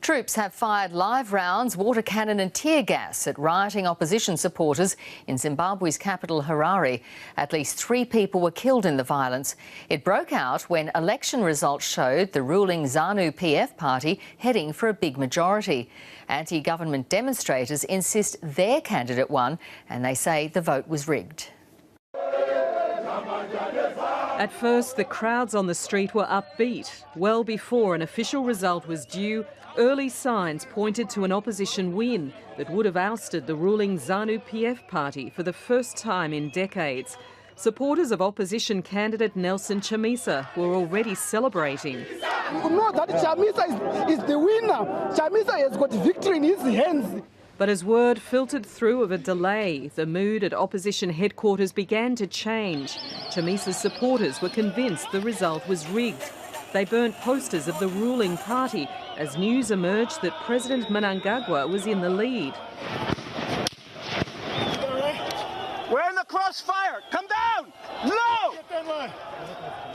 Troops have fired live rounds, water cannon and tear gas at rioting opposition supporters in Zimbabwe's capital, Harare. At least 3 people were killed in the violence. It broke out when election results showed the ruling ZANU-PF party heading for a big majority. Anti-government demonstrators insist their candidate won, and they say the vote was rigged. At first, the crowds on the street were upbeat. Well before an official result was due, early signs pointed to an opposition win that would have ousted the ruling ZANU-PF party for the first time in decades. Supporters of opposition candidate Nelson Chamisa were already celebrating. You know that Chamisa is the winner. Chamisa has got victory in his hands. But as word filtered through of a delay, the mood at opposition headquarters began to change. Chamisa's supporters were convinced the result was rigged. They burnt posters of the ruling party as news emerged that President Mnangagwa was in the lead. We're in the crossfire! Come down! No!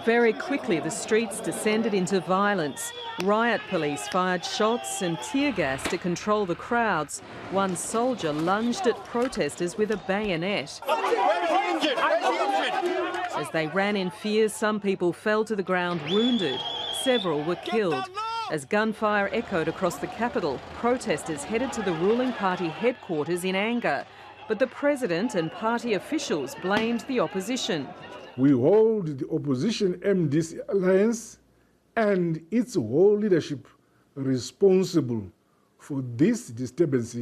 Very quickly, the streets descended into violence. Riot police fired shots and tear gas to control the crowds. One soldier lunged at protesters with a bayonet. As they ran in fear, some people fell to the ground wounded. Several were killed. As gunfire echoed across the capital, protesters headed to the ruling party headquarters in anger. But the president and party officials blamed the opposition. We hold the opposition MDC alliance and its whole leadership responsible for this disturbance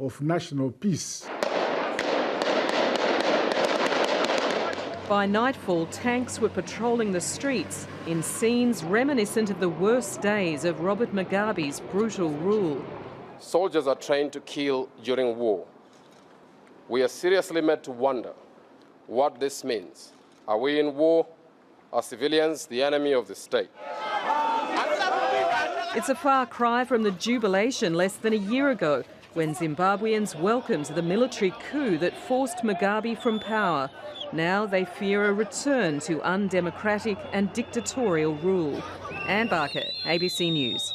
of national peace. By nightfall, tanks were patrolling the streets in scenes reminiscent of the worst days of Robert Mugabe's brutal rule. Soldiers are trained to kill during war. We are seriously made to wonder what this means. Are we in war? Are civilians the enemy of the state? It's a far cry from the jubilation less than a year ago when Zimbabweans welcomed the military coup that forced Mugabe from power. Now they fear a return to undemocratic and dictatorial rule. Anne Barker, ABC News.